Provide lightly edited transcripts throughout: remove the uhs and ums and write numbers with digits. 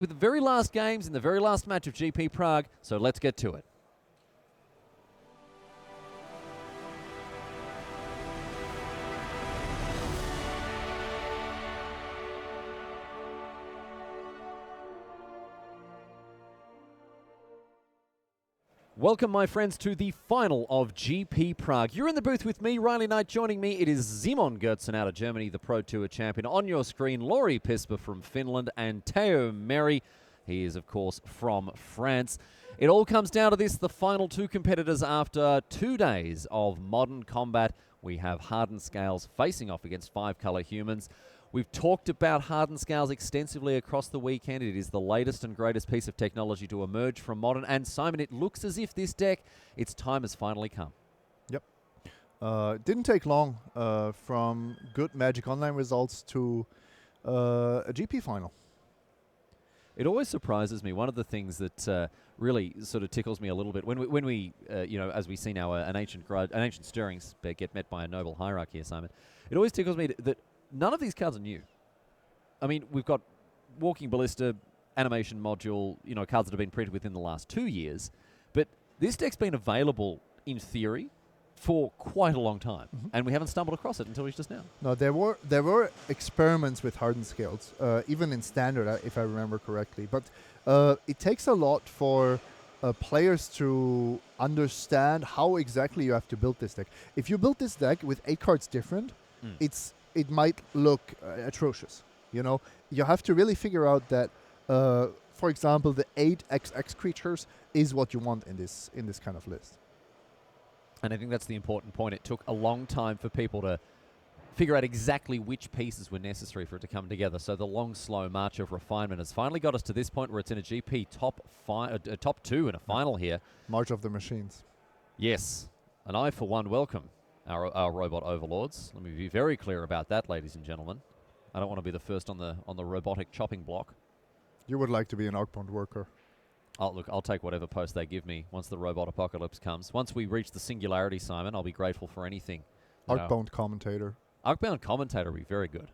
with the very last games in the very last match of GP Prague, so let's get to it. Welcome, my friends, to the final of GP Prague. You're in the booth with me, Riley Knight. Joining me, it is Simon Goertzen out of Germany, the Pro Tour champion. On your screen, Laurie Pisper from Finland and Teo Meri. He is, of course, from France. It all comes down to this, the final two competitors after 2 days of modern combat. We have hardened scales facing off against five-color humans. We've talked about hardened scales extensively across the weekend. It is the latest and greatest piece of technology to emerge from modern. And Simon, it looks as if this deck, its time has finally come. Yep. Didn't take long from good Magic Online results to a GP final. It always surprises me. One of the things that really sort of tickles me a little bit when we as we see now an ancient stirrings get met by a noble hierarchy here, Simon. It always tickles me that none of these cards are new. I mean, we've got Walking Ballista, Animation Module, cards that have been printed within the last 2 years. But this deck's been available, in theory, for quite a long time. Mm-hmm. And we haven't stumbled across it until just now. No, there were experiments with hardened scales, even in Standard, if I remember correctly. But it takes a lot for players to understand how exactly you have to build this deck. If you build this deck with 8 cards different, it might look atrocious. You have to really figure out that, for example, the 8 XX creatures is what you want in this kind of list. And I think that's the important point. It took a long time for people to figure out exactly which pieces were necessary for it to come together. So the long, slow march of refinement has finally got us to this point where it's in a GP top 2 in a final here. March of the Machines. Yes. And I, for one, welcome our robot overlords. Let me be very clear about that, ladies and gentlemen. I don't want to be the first on the robotic chopping block. You would like to be an Arcbound worker. Look, I'll take whatever post they give me once the robot apocalypse comes. Once we reach the singularity, Simon, I'll be grateful for anything. Arcbound commentator. Arcbound commentator would be very good.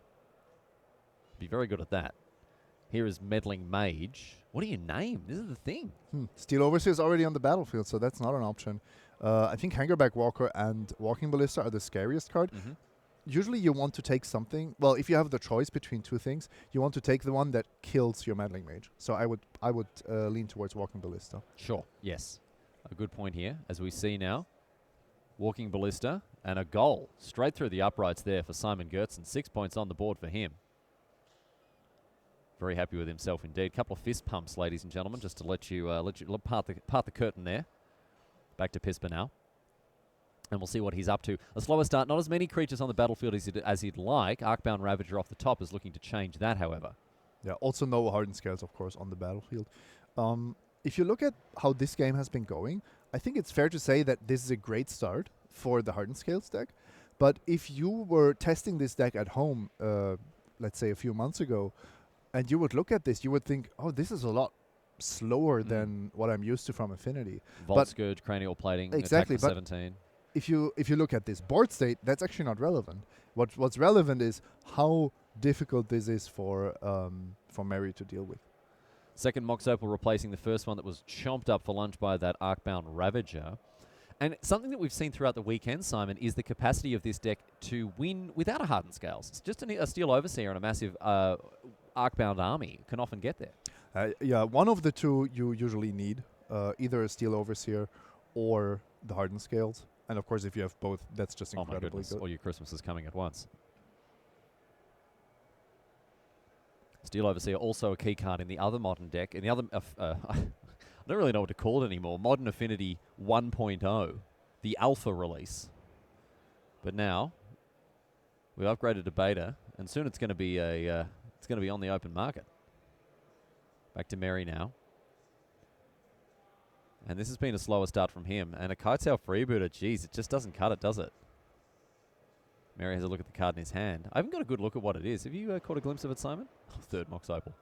Be very good at that. Here is Meddling Mage. What do you name? This is the thing. Steel Overseer is already on the battlefield, so that's not an option. I think Hangerback Walker and Walking Ballista are the scariest card. Mm-hmm. Usually you want to take something. Well, if you have the choice between two things, you want to take the one that kills your Meddling Mage. So I would lean towards Walking Ballista. Sure. Yes. A good point here, as we see now. Walking Ballista and a goal straight through the uprights there for Simon Goertzen. 6 points on the board for him. Very happy with himself indeed. Couple of fist pumps, ladies and gentlemen, just to let you part the curtain there. Back to Pisper now. And we'll see what he's up to. A slower start. Not as many creatures on the battlefield as he'd like. Arcbound Ravager off the top is looking to change that, however. Yeah, also no hardened scales, of course, on the battlefield. If you look at how this game has been going, I think it's fair to say that this is a great start for the hardened scales deck. But if you were testing this deck at home, let's say a few months ago, and you would look at this, you would think, oh, this is a lot slower than what I'm used to from Affinity. Vault Scourge, Cranial Plating, exactly, attack for 17. If you look at this board state, that's actually not relevant. What's relevant is how difficult this is for Meri to deal with. Second Mox Opal replacing the first one that was chomped up for lunch by that Arcbound Ravager. And something that we've seen throughout the weekend, Simon, is the capacity of this deck to win without a hardened scales. It's just a Steel Overseer and a massive Arcbound army can often get there. Yeah, one of the two you usually need, either a Steel Overseer or the hardened scales. And of course, if you have both, that's just incredibly good. All your Christmas is coming at once. Steel Overseer, also a key card in the other modern deck. In the other, I don't really know what to call it anymore. Modern Affinity 1.0, the alpha release. But now we've upgraded to beta, and soon it's going to be on the open market. Back to Meri now. And this has been a slower start from him. And a Kitesail Freebooter, geez, it just doesn't cut it, does it? Meri has a look at the card in his hand. I haven't got a good look at what it is. Have you caught a glimpse of it, Simon? Oh, third Mox Opal.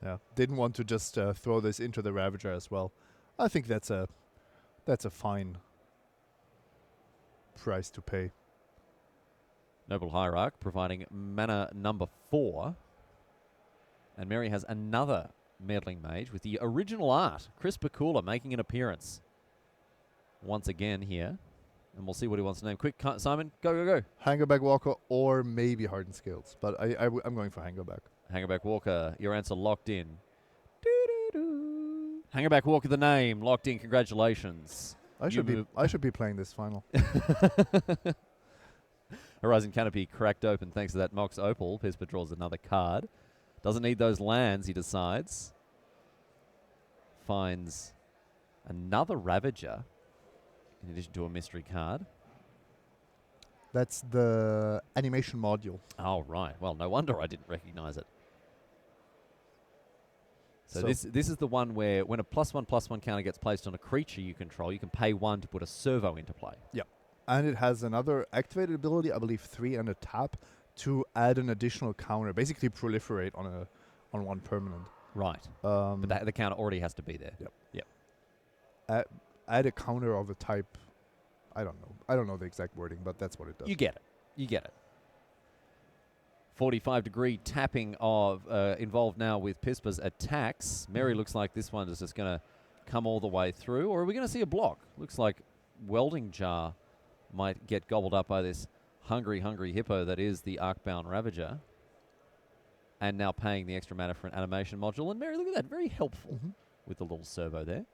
Yeah, didn't want to just throw this into the Ravager as well. I think that's a fine price to pay. Noble Hierarch providing mana number 4. And Mary has another meddling mage with the original art. Chris Bakula making an appearance once again here. And we'll see what he wants to name. Quick, Simon, go. Hangerback Walker or maybe Hardened Scales. But I'm going for Hangerback. Hangerback Walker, your answer locked in. Doo-doo-doo. Hangerback Walker, the name, locked in. Congratulations. I should be playing this final. Horizon Canopy cracked open thanks to that Mox Opal. Pispa draws another card. Doesn't need those lands, he decides. Finds another Ravager in addition to a mystery card. That's the animation module. Oh, right. Well, no wonder I didn't recognize it. So this is the one where when a +1/+1 counter gets placed on a creature you control, you can pay 1 to put a servo into play. Yeah. And it has another activated ability, I believe 3 and a tap, to add an additional counter. Basically proliferate on one permanent. Right. But the counter already has to be there. Yep. Add a counter of a type. I don't know the exact wording, but that's what it does. You get it. 45-degree tapping of involved now with Pispa's attacks. Mary looks like this one is just going to come all the way through. Or are we going to see a block? Looks like Welding Jar might get gobbled up by this hungry hippo that is the Arcbound Ravager. And now paying the extra mana for an animation module. And Mary, look at that. Very helpful with the little servo there.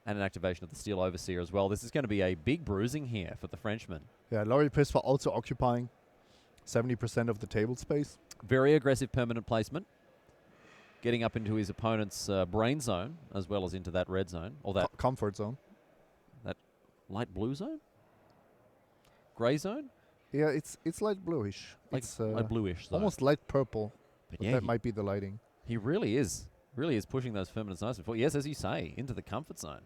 And an activation of the Steel Overseer as well. This is going to be a big bruising here for the Frenchman. Yeah, Laurie Pispa also occupying 70% of the table space. Very aggressive permanent placement. Getting up into his opponent's brain zone as well as into that red zone. Or that comfort zone. That light blue zone? Grey zone? Yeah, it's light bluish. It's light bluish zone. Almost light purple. But yeah, that might be the lighting. He really is. Really is pushing those permanents nice before. Yes, as you say, into the comfort zone.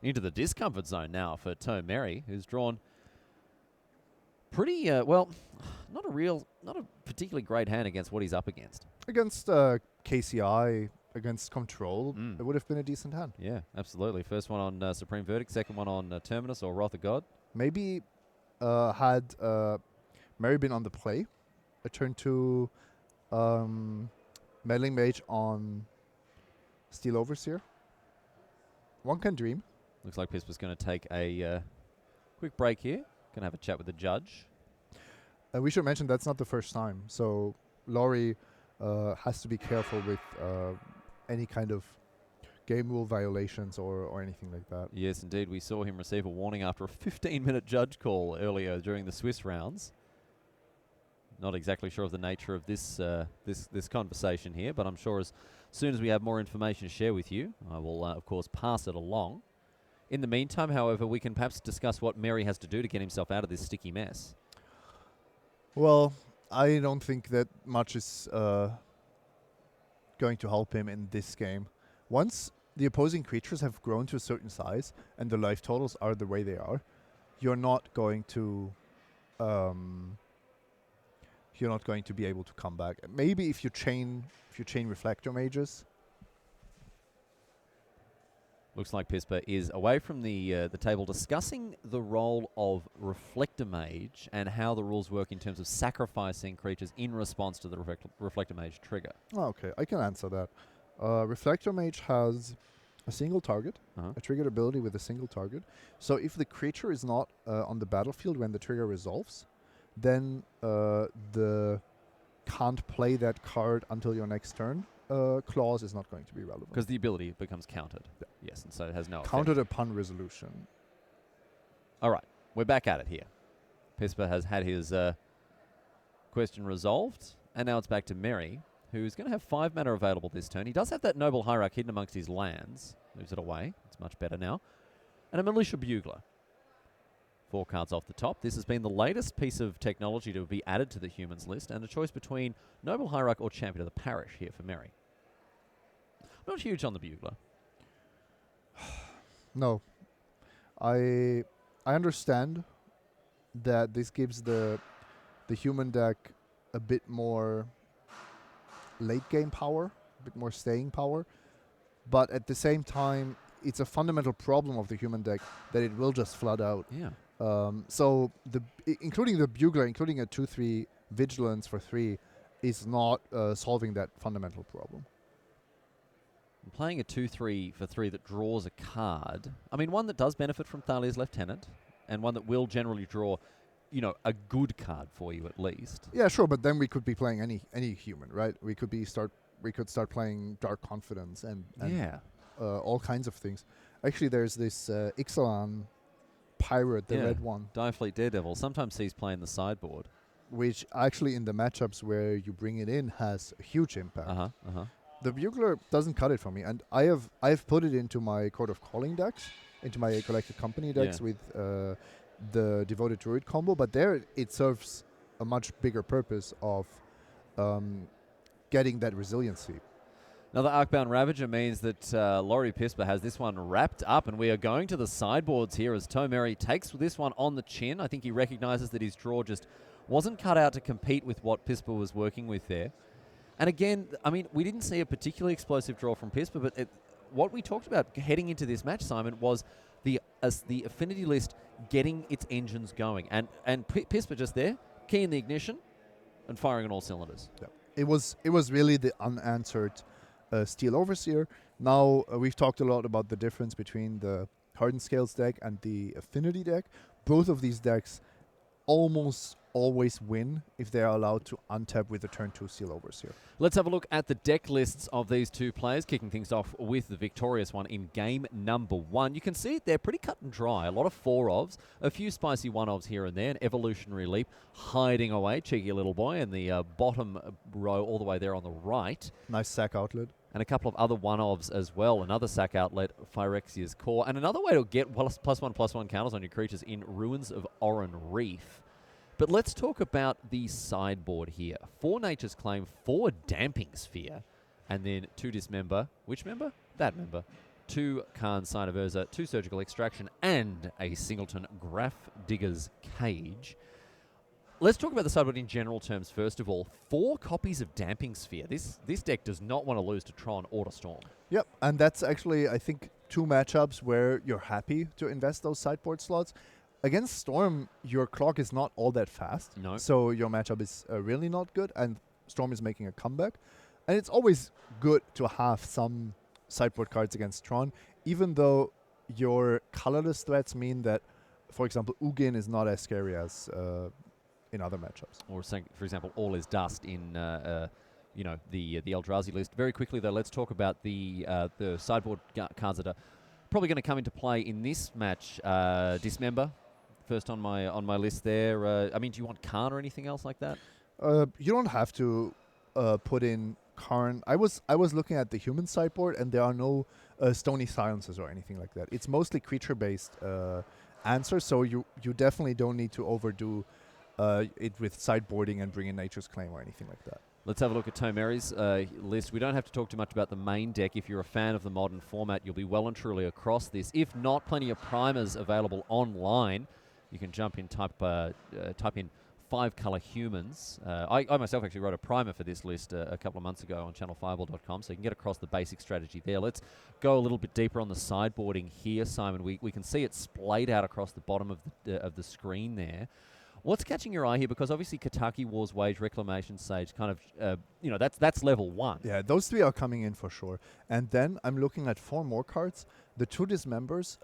Into the discomfort zone now for Tome Mary, who's drawn pretty, not a particularly great hand against what he's up against. Against KCI, against Control, it would have been a decent hand. Yeah, absolutely. First one on Supreme Verdict, second one on Terminus or Wrath of God. Maybe had Mary been on the play, a turn to Meddling Mage on Steel Overseer. One can dream. Looks like Pispa's going to take a quick break here. Going to have a chat with the judge. We should mention that's not the first time. So Laurie has to be careful with any kind of game rule violations or anything like that. Yes, indeed. We saw him receive a warning after a 15-minute judge call earlier during the Swiss rounds. Not exactly sure of the nature of this this conversation here, but I'm sure as soon as we have more information to share with you, I will, of course, pass it along. In the meantime, however, we can perhaps discuss what Mary has to do to get himself out of this sticky mess. Well, I don't think that much is going to help him in this game. Once the opposing creatures have grown to a certain size and the life totals are the way they are, you're not going to be able to come back. Maybe if you chain Reflector Mages. Looks like Pispa is away from the table discussing the role of Reflector Mage and how the rules work in terms of sacrificing creatures in response to the Reflector Mage trigger. Oh, okay, I can answer that. Reflector Mage has a single target, a triggered ability with a single target. So if the creature is not on the battlefield when the trigger resolves, then the can't play that card until your next turn clause is not going to be relevant. Because the ability becomes countered. Yeah. Yes, and so it has no countered upon resolution. All right, we're back at it here. Pispa has had his question resolved, and now it's back to Mary, who's going to have 5 mana available this turn. He does have that Noble Hierarch hidden amongst his lands. Moves it away. It's much better now. And a Militia Bugler. 4 cards off the top. This has been the latest piece of technology to be added to the humans list, and a choice between Noble Hierarch or Champion of the Parish here for Mary. Not huge on the Bugler. No. I understand that this gives the human deck a bit more late game power, a bit more staying power, but at the same time, it's a fundamental problem of the human deck that it will just flood out. Yeah. So including the Bugler, including a 2/3 Vigilance for 3, is not solving that fundamental problem. Playing a 2-3 for 3 that draws a card. I mean, one that does benefit from Thalia's Lieutenant, and one that will generally draw, a good card for you at least. Yeah, sure, but then we could be playing any human, right? We could start playing Dark Confidence and all kinds of things. Actually, there's this Ixalan pirate, the red one, Direfleet Daredevil. Sometimes he's playing the sideboard, which actually in the matchups where you bring it in has a huge impact. The Bugler doesn't cut it for me, and I've put it into my Court of Calling decks, into my Collected Company decks with the Devoted Druid combo, but there it serves a much bigger purpose of getting that resiliency. Now the Arcbound Ravager means that Laurie Pisper has this one wrapped up, and we are going to the sideboards here as Tomeri takes this one on the chin. I think he recognizes that his draw just wasn't cut out to compete with what Pisper was working with there. And again, I mean, we didn't see a particularly explosive draw from Pisper, but what we talked about heading into this match, Simon, was the affinity list getting its engines going. And Pisper just there, key in the ignition and firing on all cylinders. Yeah. It was really the unanswered Steel Overseer. Now, we've talked a lot about the difference between the Hardened Scales deck and the Affinity deck. Both of these decks almost always win if they are allowed to untap with the turn 2 Steel Overseer. Let's have a look at the deck lists of these two players, kicking things off with the victorious one in game number 1. You can see it there, pretty cut and dry. A lot of 4-ofs, a few spicy 1-ofs here and there, an Evolutionary Leap hiding away, cheeky little boy, in the bottom row all the way there on the right. Nice sack outlet. And a couple of other 1-ofs as well. Another sack outlet, Phyrexia's Core. And another way to get +1/+1 counters on your creatures in Ruins of Oran Reef. But let's talk about the sideboard here. 4 Nature's Claim, 4 Damping Sphere, and then 2 Dismember. Which member? That member. 2 Khan's Sign of Urza, 2 Surgical Extraction, and a Singleton Graph Digger's Cage. Let's talk about the sideboard in general terms first of all. 4 copies of Damping Sphere. This deck does not want to lose to Tron or to Storm. Yep, and that's actually, I think, 2 matchups where you're happy to invest those sideboard slots. Against Storm, your clock is not all that fast. No. So your matchup is really not good, and Storm is making a comeback. And it's always good to have some sideboard cards against Tron, even though your colorless threats mean that, for example, Ugin is not as scary as in other matchups. Or, for example, All is Dust in the Eldrazi list. Very quickly, though, let's talk about the sideboard cards that are probably going to come into play in this match. Dismember. First on my list there. I mean, do you want Karn or anything else like that? You don't have to put in Karn. I was looking at the human sideboard, and there are no Stony Silences or anything like that. It's mostly creature-based answers, so you definitely don't need to overdo it with sideboarding and bring in Nature's Claim or anything like that. Let's have a look at Tomeri's list. We don't have to talk too much about the main deck. If you're a fan of the modern format, you'll be well and truly across this. If not, plenty of primers available online. You can jump in, type in 5-color humans. I myself actually wrote a primer for this list a couple of months ago on channelfireball.com, so you can get across the basic strategy there. Let's go a little bit deeper on the sideboarding here, Simon. We can see it splayed out across the bottom of the screen there. What's catching your eye here? Because obviously Kataki, War's Wage, Reclamation Sage, kind of, that's level 1. Yeah, those 3 are coming in for sure. And then I'm looking at 4 more cards. The 2 Dismembers,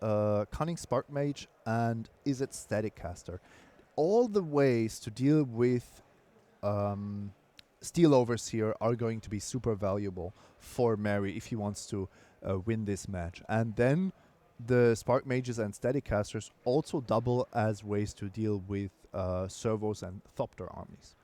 Cunning Spark Mage, and Izzet Static Caster. All the ways to deal with Steel Overseer are going to be super valuable for Mary if he wants to win this match. And then the Spark Mages and Static Casters also double as ways to deal with Servos and Thopter armies.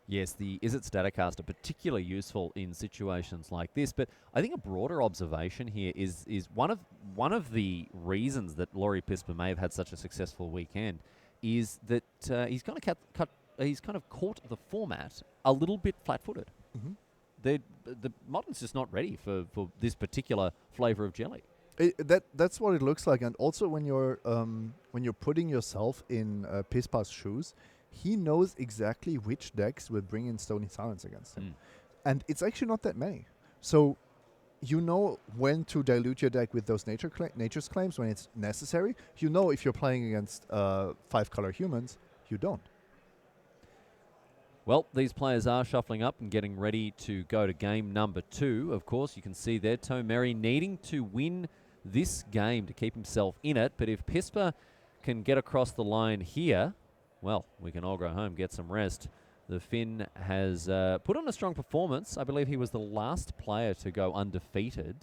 Yes, the Izzet Staticaster particularly useful in situations like this. But I think a broader observation here is one of the reasons that Laurie Pisper may have had such a successful weekend is that he's kind of caught the format a little bit flat-footed. Mm-hmm. The Modern's just not ready for this particular flavor of jelly. That's what it looks like, and also when you're putting yourself in Pispar's shoes, he knows exactly which decks will bring in Stony Silence against him, and it's actually not that many. So you know when to dilute your deck with those Nature's Claims when it's necessary. You know if you're playing against 5-color humans, you don't. Well, these players are shuffling up and getting ready to go to game number 2. Of course, you can see there Tomeri needing to win this game to keep himself in it. But if Pispa can get across the line here, well, we can all go home, get some rest. The Finn has put on a strong performance. I believe he was the last player to go undefeated.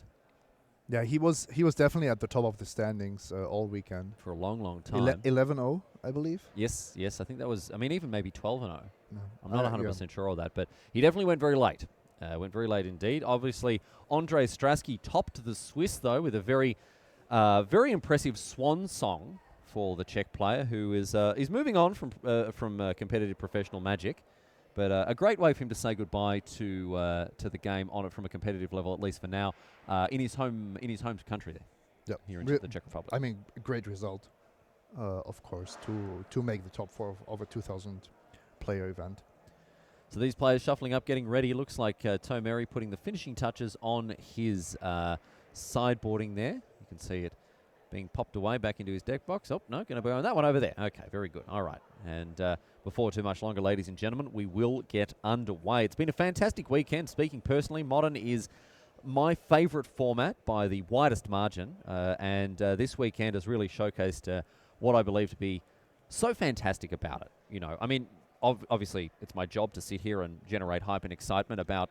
Yeah, he was definitely at the top of the standings all weekend. For a long, long time. 11-0, I believe. Yes, I think that was, I mean, even maybe 12-0. No. I'm not 100% sure of that, but he definitely went very late. Went very late indeed. Obviously, Andrei Strasky topped the Swiss, though, with a very, very impressive swan song for the Czech player, who is moving on from competitive professional Magic. But a great way for him to say goodbye to the game on it from a competitive level, at least for now, in his home country there. Yep. Here in the Czech Republic. I mean, a great result, of course, to make the top 4 of a 2,000 player event. So these players shuffling up, getting ready. Looks like Tomeri putting the finishing touches on his sideboarding there. You can see it being popped away back into his deck box. Oh, no, going to be on that one over there. Okay, very good. All right. And before too much longer, ladies and gentlemen, we will get underway. It's been a fantastic weekend. Speaking personally, Modern is my favourite format by the widest margin. And this weekend has really showcased what I believe to be so fantastic about it. You know, I mean, obviously, it's my job to sit here and generate hype and excitement about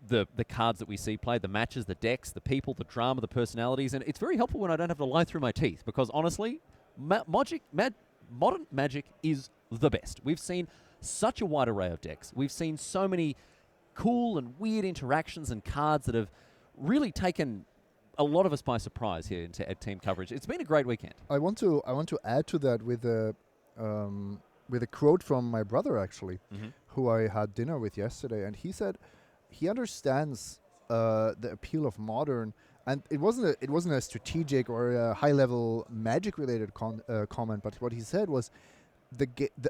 the cards that we see played, the matches, the decks, the people, the drama, the personalities, and it's very helpful when I don't have to lie through my teeth, because honestly, modern Magic is the best. We've seen such a wide array of decks. We've seen so many cool and weird interactions and cards that have really taken a lot of us by surprise here at Team Coverage. It's been a great weekend. I want to add to that with a quote from my brother, actually, who I had dinner with yesterday, and he said he understands the appeal of Modern, and it wasn't a strategic or a high level Magic related comment, but what he said was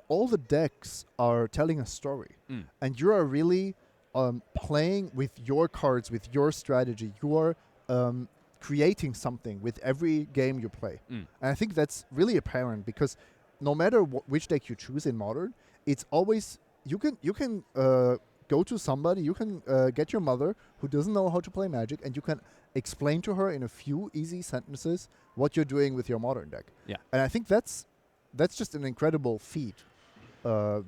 all the decks are telling a story, and you are really playing with your cards, with your strategy. You are creating something with every game you play, and I think that's really apparent, because no matter which deck you choose in Modern, it's always you can go to somebody, you can get your mother who doesn't know how to play Magic, and you can explain to her in a few easy sentences what you're doing with your Modern deck. Yeah. And I think that's just an incredible feat of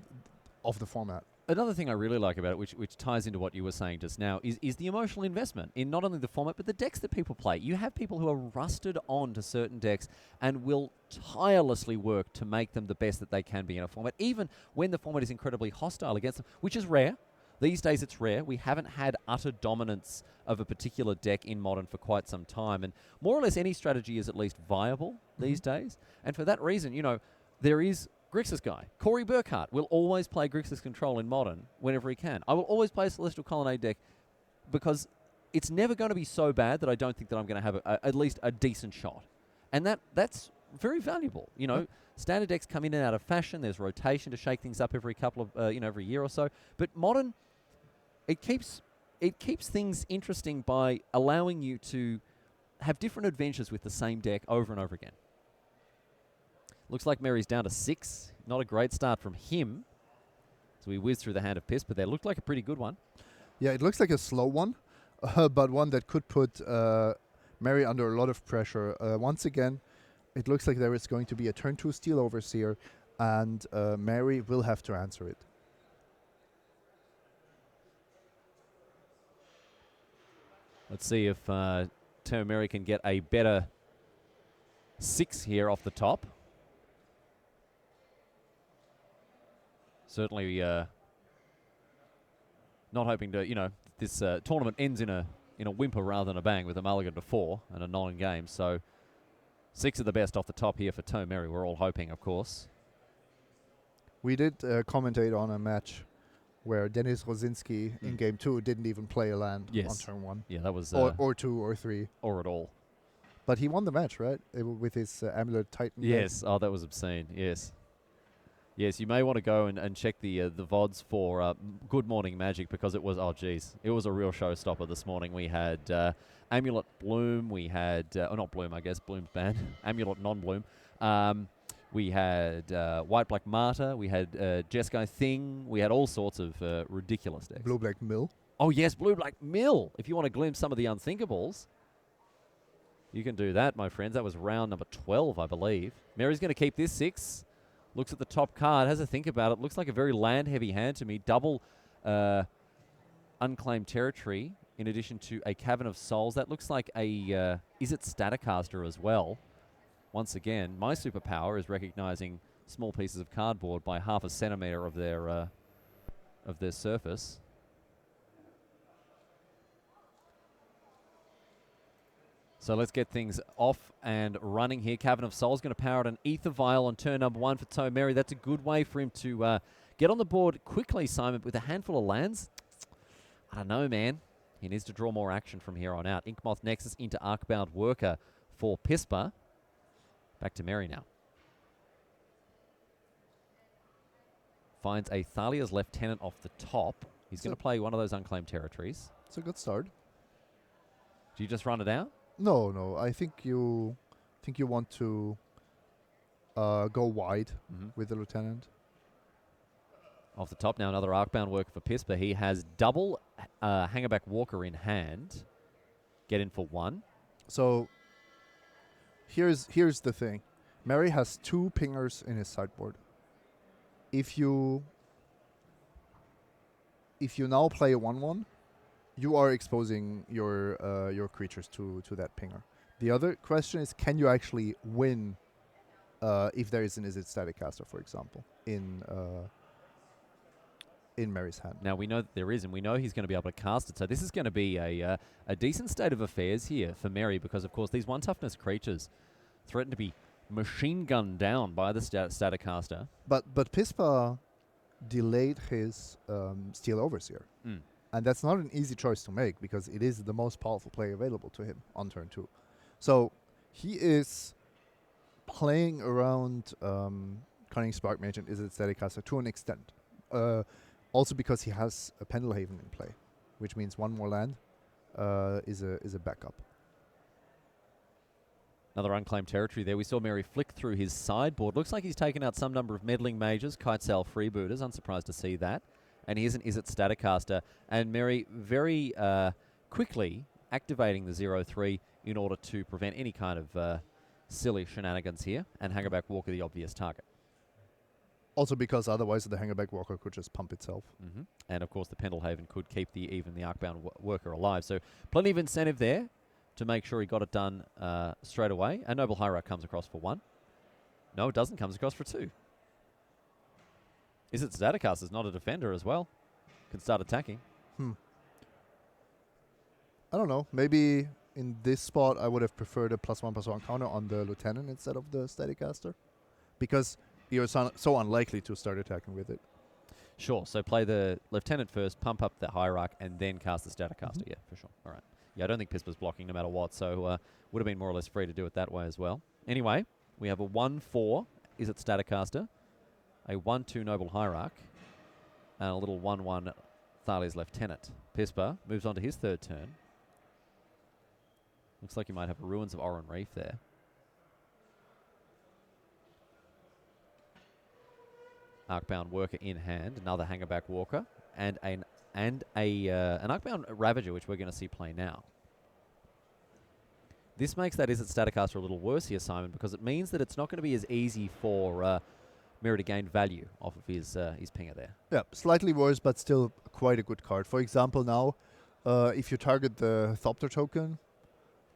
the format. Another thing I really like about it, which ties into what you were saying just now, is the emotional investment in not only the format, but the decks that people play. You have people who are rusted on to certain decks and will tirelessly work to make them the best that they can be in a format, even when the format is incredibly hostile against them, which is rare. These days it's rare. We haven't had utter dominance of a particular deck in Modern for quite some time, and more or less any strategy is at least viable these days. And for that reason, you know, there is Grixis guy. Corey Burkhart will always play Grixis Control in Modern whenever he can. I will always play a Celestial Colonnade deck, because it's never going to be so bad that I don't think that I'm going to have at least a decent shot. And that's very valuable. You know, standard decks come in and out of fashion. There's rotation to shake things up every couple of, every year or so. But Modern, it keeps things interesting by allowing you to have different adventures with the same deck over and over again. Looks like Mary's down to 6. Not a great start from him. So we whiz through the hand of Piss, but that looked like a pretty good one. Yeah, it looks like a slow one, but one that could put Mary under a lot of pressure. Once again, it looks like there is going to be a turn 2 Steel Overseer, and Mary will have to answer it. Let's see if Mary can get a better 6 here off the top. Certainly not hoping to, this tournament ends in a whimper rather than a bang, with a mulligan to 4 and a non-game. So 6 of the best off the top here for Tomeri. We're all hoping, of course. We did commentate on a match where Denis Rosinski in Game 2 didn't even play a land on turn 1. Yeah, that was... or 2 or 3. Or at all. But he won the match, right? With his Amulet Titan. Yes. Deck. Oh, that was obscene. Yes. Yes, you may want to go and check the VODs for Good Morning Magic, because it was, it was a real showstopper this morning. We had Amulet Bloom, we had, not Bloom, I guess, Bloom's banned, Amulet Non-Bloom. We had White-Black Martyr. We had Jeskai Thing. We had all sorts of ridiculous decks. Blue-black mill. Oh, yes, Blue-Black Mill. If you want to glimpse some of the unthinkables, you can do that, my friends. That was round number 12, I believe. Mary's going to keep this 6. Looks at the top card, has a think about it. Looks like a very land-heavy hand to me. Double unclaimed territory in addition to a Cavern of Souls. That looks like a Is It Staticaster as well. Once again, my superpower is recognizing small pieces of cardboard by half a centimeter of their surface. So let's get things off and running here. Cavern of Souls going to power out an Ether Vial on turn number 1 for Tomeri. That's a good way for him to get on the board quickly, Simon, with a handful of lands. I don't know, man. He needs to draw more action from here on out. Inkmoth Nexus into Arcbound Worker for Pispa. Back to Mary now. Finds a Thalia's Lieutenant off the top. He's going to play one of those unclaimed territories. It's a good start. Do you just run it out? No. I think you want to go wide with the lieutenant. Off the top now, another Arcbound Worker for Pispa. He has double Hangerback Walker in hand. Get in for 1. So here's the thing. Mary has 2 pingers in his sideboard. If you now play a 1/1, you are exposing your creatures to that pinger. The other question is, can you actually win if there is an Is It Staticaster, for example, in Mary's hand? Now, we know that there is, and we know he's going to be able to cast it. So this is going to be a decent state of affairs here for Mary because, of course, these 1-toughness creatures threaten to be machine gunned down by the Staticaster. But Pispa delayed his Steel Overseer. And that's not an easy choice to make because it is the most powerful play available to him on turn 2. So he is playing around Cunning Spark Mage and Is It Staticaster to an extent. Also because he has a Pendelhaven in play, which means 1 more land is a backup. Another unclaimed territory there. We saw Mary flick through his sideboard. Looks like he's taken out some number of Meddling Mages, Kitesail Freebooters. Unsurprised to see that. And here's an Is It Staticaster. And Mary very quickly activating the 0-3 in order to prevent any kind of silly shenanigans here. And Hangerback Walker the obvious target. Also because otherwise the Hangerback Walker could just pump itself. And of course the Pendelhaven could keep even the Arcbound Worker alive. So plenty of incentive there to make sure he got it done straight away. A Noble Hierarch comes across for 1. No, it doesn't. Comes across for 2. Is It Staticaster's not a defender as well? Can start attacking. I don't know. Maybe in this spot I would have preferred a +1/+1 counter on the Lieutenant instead of the Staticaster. Because you're so unlikely to start attacking with it. Sure. So play the Lieutenant first, pump up the Hierarch, and then cast the Staticaster. Yeah, for sure. All right. Yeah, I don't think Pispa's blocking no matter what, so would have been more or less free to do it that way as well. Anyway, we have a 1/4 Is It Staticaster, a 1/2 Noble Hierarch, and a little 1/1 Thalia's Lieutenant. Pispa moves on to his 3rd turn. Looks like you might have Ruins of Oran Reef there. Arcbound Worker in hand, another Hangerback Walker, and an Arcbound Ravager, which we're going to see play now. This makes that Is It Staticaster a little worse here, Simon, because it means that it's not going to be as easy for Mirror to gain value off of his pinger there. Yeah, slightly worse, but still quite a good card. For example, now, if you target the Thopter token,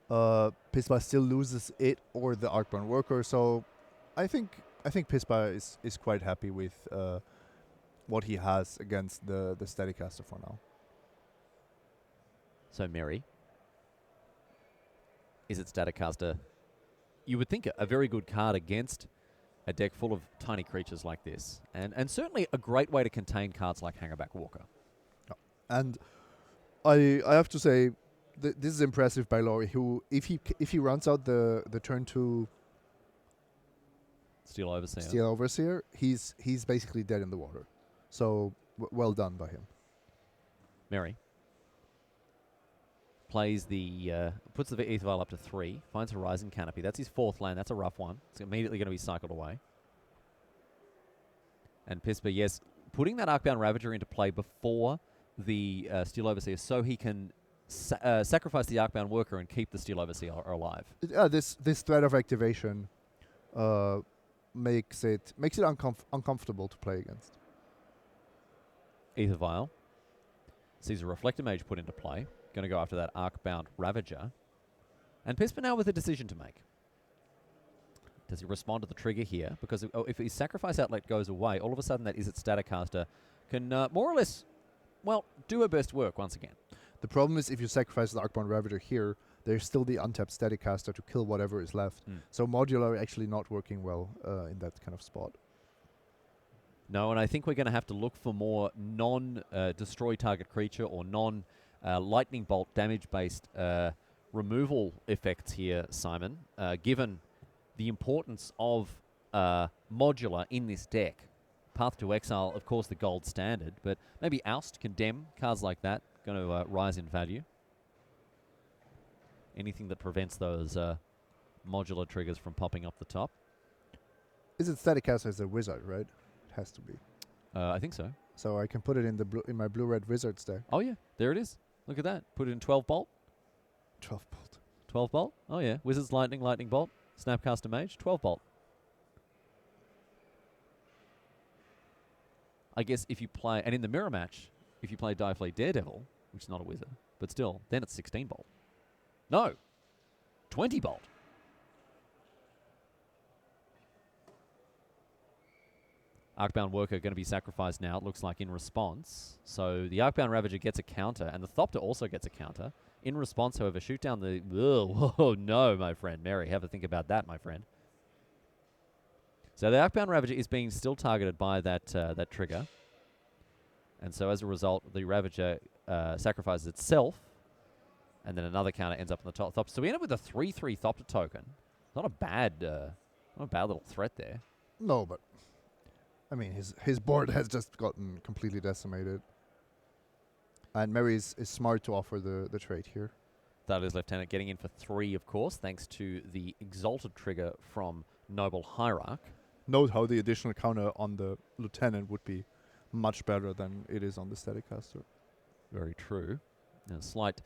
Pispa still loses it or the Arcbound Worker. So I think Pispa is quite happy with what he has against the Staticaster for now. So Mary, Is It Staticaster? You would think a very good card against a deck full of tiny creatures like this, and certainly a great way to contain cards like Hangerback Walker. And I have to say, this is impressive by Laurie, who if he runs out the turn 2 Steel Overseer. Steel Overseer, he's basically dead in the water. So well done by him. Mary plays puts the Ether Vial up to 3, finds Horizon Canopy. That's his 4th land. That's a rough one. It's immediately going to be cycled away. And Pispa, yes, putting that Arcbound Ravager into play before the Steel Overseer so he can sacrifice the Arcbound Worker and keep the Steel Overseer alive. This threat of activation makes it uncomfortable to play against. Ether Vial sees a Reflector Mage put into play. Going to go after that Arcbound Ravager. And Pispa now with a decision to make. Does he respond to the trigger here? Because if his Sacrifice Outlet goes away, all of a sudden that Izzet Staticaster can more or less, well, do her best work once again. The problem is if you sacrifice the Arcbound Ravager here, there's still the untapped Staticaster to kill whatever is left. So modular actually not working well in that kind of spot. No, and I think we're going to have to look for more non-destroy target creature or non-lightning bolt damage-based removal effects here, Simon, given the importance of modular in this deck. Path to Exile, of course, the gold standard, but maybe Oust, Condemn, cards like that, going to rise in value. Anything that prevents those modular triggers from popping up the top. Is it Staticaster as a wizard, right? It has to be. I think so. So I can put it in my blue-red wizard stack. Oh, yeah. There it is. Look at that. Put it in 12 bolt. 12 bolt. 12 bolt? Oh, yeah. Wizard's Lightning, Lightning Bolt. Snapcaster Mage, 12 bolt. I guess if you play, and in the mirror match, if you play Direfleet Daredevil, which is not a wizard, but still, then it's 16 bolt. No, 20 bolt. Arcbound Worker going to be sacrificed now, it looks like, in response. So the Arcbound Ravager gets a counter, and the Thopter also gets a counter. In response, however, shoot down the... Whoa, no, my friend. Mary, have a think about that, my friend. So the Arcbound Ravager is being still targeted by that trigger. And so as a result, the Ravager sacrifices itself, and then another counter ends up on the top Thopter. So we end up with a 3/3 Thopter token. Not a bad little threat there. No, but... I mean, his board has just gotten completely decimated. And Mary is smart to offer the trade here. Thalia's Lieutenant getting in for 3, of course, thanks to the Exalted trigger from Noble Hierarch. Note how the additional counter on the Lieutenant would be much better than it is on the Staticaster. Very true. A slight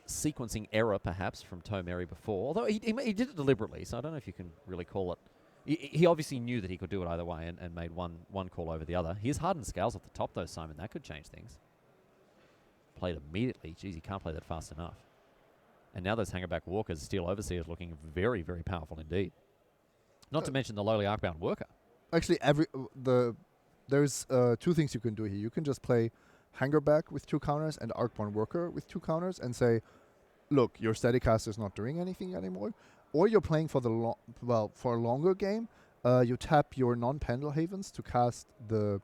sequencing error, perhaps, from Toe Mary before. Although he did it deliberately, so I don't know if you can really call it. He obviously knew that he could do it either way and made one call over the other. Here's Hardened Scales off the top, though, Simon. That could change things. Played immediately. Jeez, you can't play that fast enough. And now those Hangerback Walkers, Steel Overseers, looking very, very powerful indeed. Not to mention the lowly Arcbound Worker. Actually, there's 2 things you can do here. You can just play Hangerback with 2 counters and Arcbound Worker with 2 counters and say, look, your Staticaster is not doing anything anymore. Or you're playing for for a longer game. You tap your non-Pendelhavens to cast the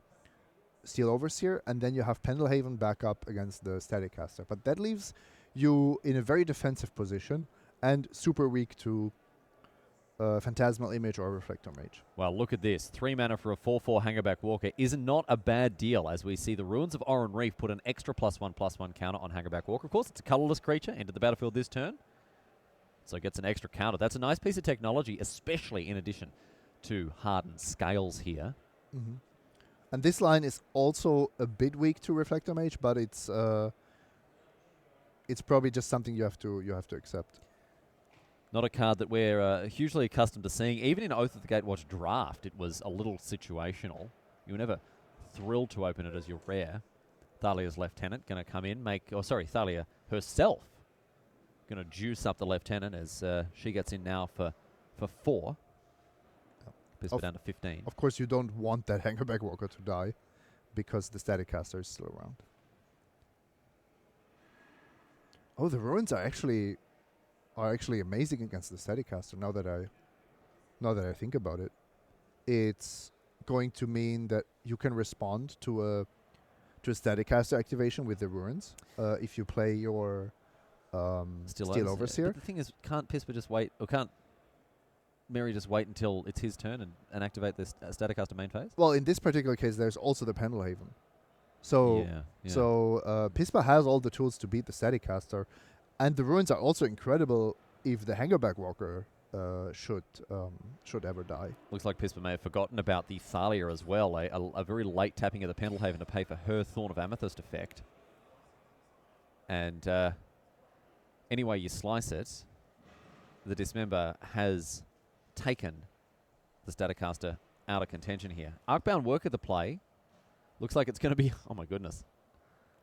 Steel Overseer, and then you have Pendelhaven back up against the Staticaster. But that leaves you in a very defensive position and super weak to Phantasmal Image or Reflector Mage. Well, look at this. 3 mana for a 4/4 Hangerback Walker is not a bad deal, as we see the Ruins of Oran Reef put an extra +1/+1 counter on Hangerback Walker. Of course, it's a colorless creature, entered the battlefield this turn, so it gets an extra counter. That's a nice piece of technology, especially in addition to Hardened Scales here. Mm-hmm. And this line is also a bit weak to Reflector Mage, but it's probably just something you have to accept. Not a card that we're hugely accustomed to seeing. Even in Oath of the Gatewatch draft, it was a little situational. You were never thrilled to open it as your rare. Thalia's Lieutenant going to come in, Thalia herself going to juice up the Lieutenant as she gets in now for 4. Pispa down to 15. Of course, you don't want that Hangerback Walker to die because the Staticaster is still around. Oh, the Ruins are actually amazing against the Staticaster. Now that I think about it, it's going to mean that you can respond to a Staticaster activation with the Ruins if you play your Steel Overseer. But the thing is, can't Pispa just wait, or can't Mary just wait until it's his turn and activate this Staticaster main phase? Well, in this particular case, there's also the Pendelhaven. So, yeah. Pispa has all the tools to beat the Staticaster, and the Ruins are also incredible if the Hangerback Walker should ever die. Looks like Pispa may have forgotten about the Thalia as well. A very late tapping of the Pendelhaven to pay for her Thorn of Amethyst effect. And any way you slice it, the Dismember has taken the Staticaster out of contention here. Arcbound Worker the play. Looks like it's going to be, oh my goodness.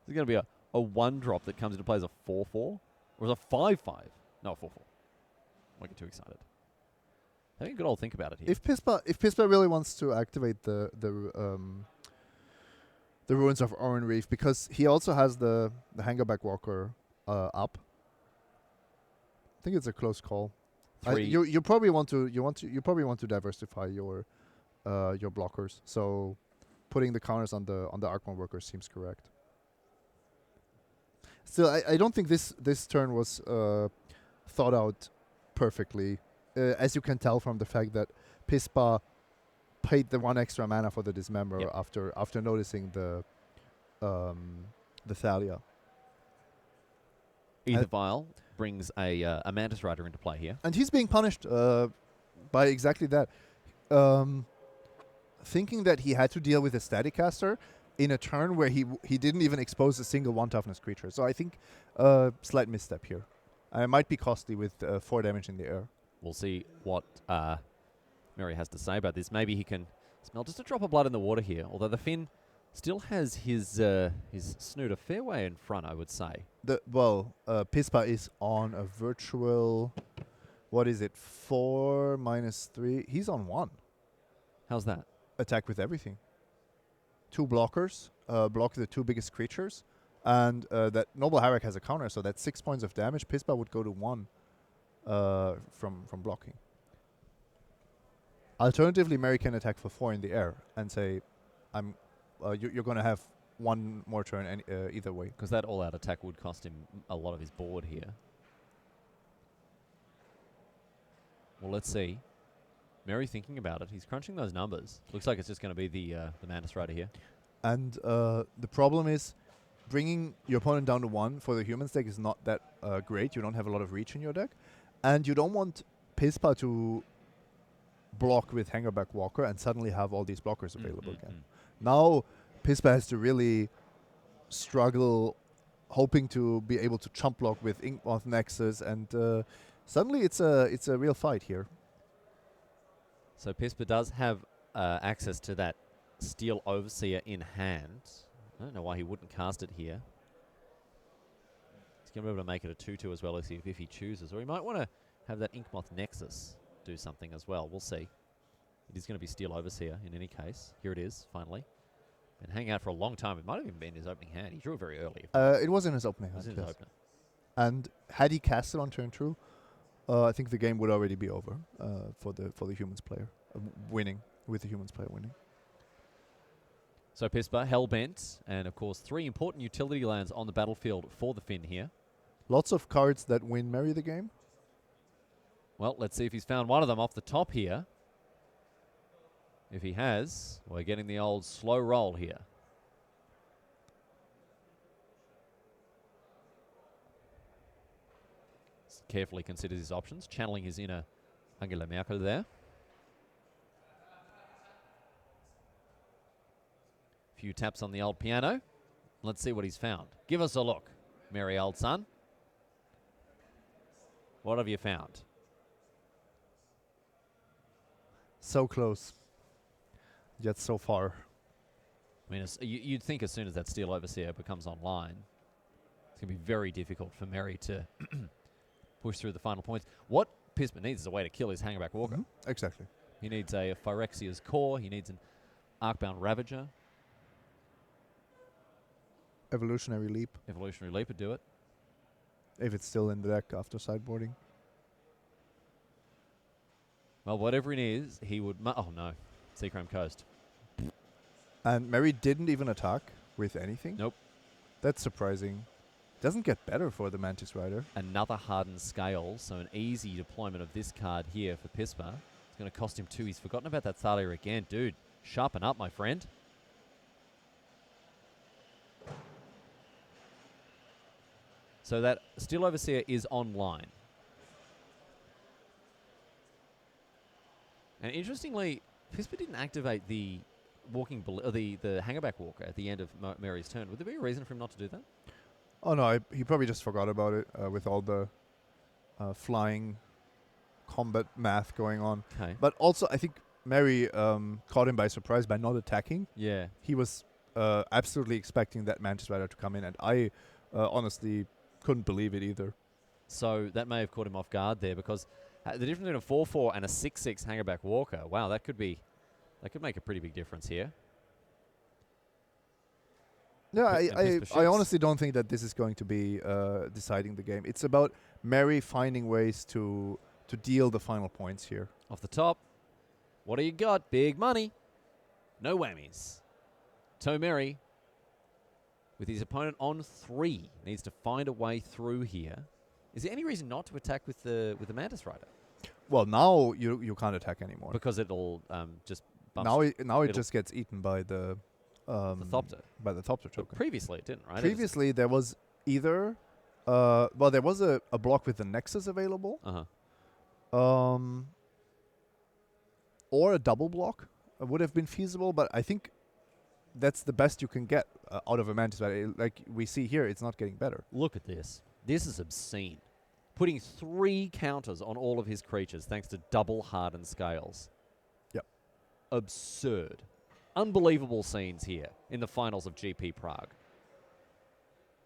It's going to be a 1-drop that comes into play as a 4-4. Or is a 5-5? No, 4-4. Don't get too excited. Having a good old think about it here. If Pispa really wants to activate the Ruins of Oran Reef, because he also has the Hangerback Walker up. I think it's a close call. You probably want to diversify your blockers. So putting the counters on the Arcbound Worker seems correct. Still, I don't think this turn was thought out perfectly, as you can tell from the fact that Pispa paid the 1 extra mana for the Dismember after noticing the Thalia. Either Vial brings a Mantis Rider into play here. And he's being punished by exactly that. Thinking that he had to deal with a Staticaster in a turn where he didn't even expose a single 1-toughness creature. So I think slight misstep here. It might be costly with 4 damage in the air. We'll see what Mary has to say about this. Maybe he can smell just a drop of blood in the water here, although the Finn still has his snoot a fair way in front, I would say. Pispa is on a virtual, what is it, 4 minus 3? He's on 1. How's that? Attack with everything. 2 blockers, block the 2 biggest creatures, and that Noble Hierarch has a counter, so that's 6 points of damage. Pispa would go to 1 from blocking. Alternatively, Mary can attack for 4 in the air and say, you're going to have 1 more turn either way. Because that all-out attack would cost him a lot of his board here. Well, let's see. Mary thinking about it. He's crunching those numbers. Looks like it's just going to be the Mantis Rider here. And the problem is bringing your opponent down to 1 for the humans deck is not that great. You don't have a lot of reach in your deck. And you don't want Pispa to block with Hangerback Walker and suddenly have all these blockers available again. Now Pispa has to really struggle, hoping to be able to chump block with Inkmoth Nexus, and suddenly it's a real fight here. So Pispa does have access to that Steel Overseer in hand. I don't know why he wouldn't cast it here. He's going to be able to make it a 2-2 as well if he chooses. Or he might want to have that Inkmoth Nexus do something as well. We'll see. It is going to be Steel Overseer in any case. Here it is, finally. Been hanging out for a long time. It might have even been his opening hand. He drew it very early. It was in his opening hand. It was in his opener. And had he cast it on turn 2, I think the game would already be over for the humans player winning, with the humans player winning. So Pispa, Hellbent, and of course 3 important utility lands on the battlefield for the Finn here. Lots of cards that win Mary the game. Well, let's see if he's found one of them off the top here. If he has, we're getting the old slow roll here. Carefully considers his options, channeling his inner Angela Merkel there. Few taps on the old piano. Let's see what he's found. Give us a look, merry old son. What have you found? So close, yet so far. I mean, you'd think as soon as that Steel Overseer becomes online, it's going to be very difficult for Mary to push through the final points. What Pispa needs is a way to kill his Hangerback Walker. Exactly. He needs a Phyrexia's Core. He needs an Arcbound Ravager. Evolutionary Leap. Evolutionary Leap would do it. If it's still in the deck after sideboarding. Well, whatever it is, he would... oh, no. Seacram Coast. And Mary didn't even attack with anything? Nope. That's surprising. Doesn't get better for the Mantis Rider. Another Hardened Scale, so an easy deployment of this card here for Pispa. It's going to cost him 2. He's forgotten about that Thalia again. Dude, sharpen up, my friend. So that Steel Overseer is online. And interestingly, Pispa didn't activate the the hangerback walker at the end of Mary's turn. Would there be a reason for him not to do that? Oh no, he probably just forgot about it with all the flying combat math going on. Okay. But also, I think Mary caught him by surprise by not attacking. Yeah. He was absolutely expecting that Mantis Rider to come in, and I honestly couldn't believe it either. So that may have caught him off guard there, because the difference between a 4/4 and a 6/6 hangerback walker, wow, that could make a pretty big difference here. Yeah, And I Pispa honestly don't think that this is going to be deciding the game. It's about Mary finding ways to deal the final points here. Off the top, what do you got? Big money. No whammies. Tomeri, with his opponent on 3, needs to find a way through here. Is there any reason not to attack with the Mantis Rider? Well, now you can't attack anymore. Because it'll just bump. Now it just gets eaten by the Thopter. By the Thopter But token. previously it didn't, right? Previously there was either there was a block with the Nexus available. Or a double block would have been feasible, but I think that's the best you can get out of a Mantis Rider. Like we see here, it's not getting better. Look at this. This is obscene. Putting 3 counters on all of his creatures thanks to double hardened scales. Yep. Absurd. Unbelievable scenes here in the finals of GP Prague.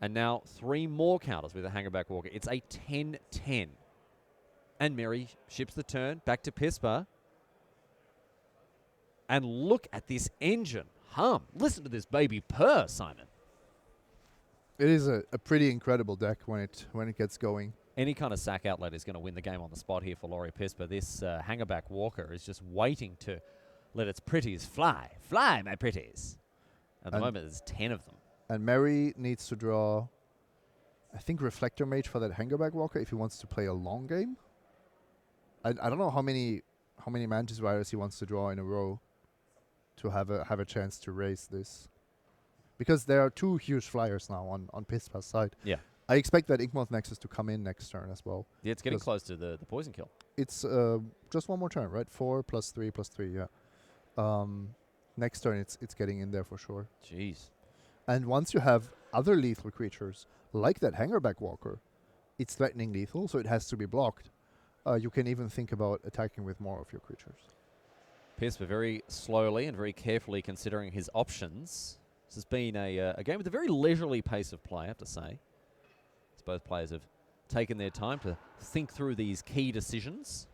And now 3 more counters with a hangerback walker. It's a 10-10. And Mary ships the turn back to Pispa. And look at this engine hum. Listen to this baby purr, Simon. It is a pretty incredible deck when it gets going. Any kind of sack outlet is going to win the game on the spot here for Laurie Pispa. This hangerback walker is just waiting to let its pretties fly. Fly, my pretties. At the moment, there's 10 of them. And Mary needs to draw, I think, Reflector Mage for that hangerback walker if he wants to play a long game. I don't know how many Mantis Riders he wants to draw in a row to have a chance to raise this. Because there are 2 huge flyers now on Pispa's side. Yeah. I expect that Inkmoth Nexus to come in next turn as well. Yeah, it's getting close to the poison kill. It's just one more turn, right? 4 plus 3 plus 3, yeah. Next turn, it's getting in there for sure. Jeez. And once you have other lethal creatures, like that Hangerback Walker, it's threatening lethal, so it has to be blocked. You can even think about attacking with more of your creatures. Pispa very slowly and very carefully considering his options. This has been a game with a very leisurely pace of play, I have to say. As both players have taken their time to think through these key decisions.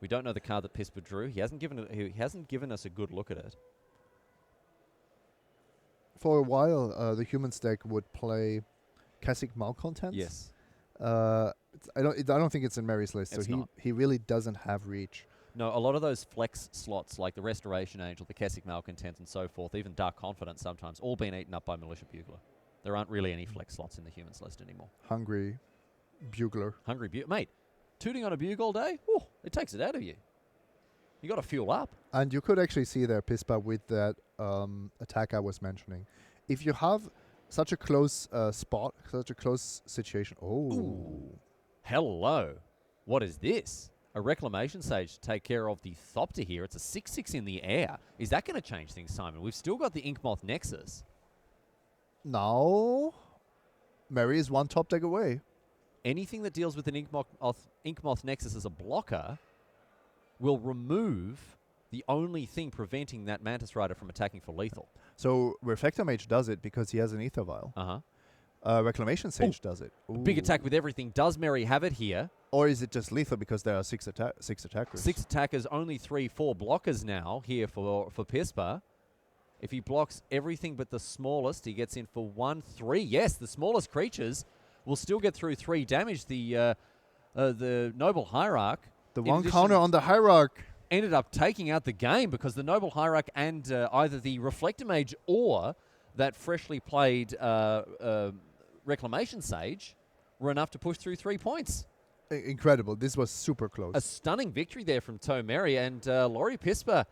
We don't know the card that Pispa drew. He hasn't given us a good look at it. For a while, the Humans deck would play Kasich Malcontents. Yes. I don't think it's in Mary's list, It's so not. he really doesn't have reach. No, a lot of those flex slots, like the Restoration Angel, the Keswick Malcontent, and so forth, even Dark Confidence sometimes, all been eaten up by Militia Bugler. There aren't really any flex slots in the Humans list anymore. Hungry Bugler. Hungry Bugler. Mate, tooting on a Bug all day? Whew, it takes it out of you. You got to fuel up. And you could actually see there Pispa with that attack I was mentioning. If you have such a close spot, such a close situation. Oh. Ooh. Hello. What is this? A Reclamation Sage to take care of the Thopter here. It's a 6/6 in the air. Is that going to change things, Simon? We've still got the Inkmoth Nexus. Now, Mary is one top deck away. Anything that deals with an Inkmoth Nexus as a blocker will remove the only thing preventing that Mantis Rider from attacking for lethal. So Reflector Mage does it because he has an Ether Vial. Reclamation Sage does it. Big attack with everything. Does Mary have it here? Or is it just lethal because there are six attackers? 6 attackers, only 3/4 blockers now here for Pispa. If he blocks everything but the smallest, he gets in for 1/3. Yes, the smallest creatures will still get through 3 damage. The Noble Hierarch. The one counter on the Hierarch Ended up taking out the game because the Noble Hierarch and either the Reflector Mage or that freshly played Reclamation Sage were enough to push through 3 points. Incredible. This was super close. A stunning victory there from Tomeri, and Laurie Pispa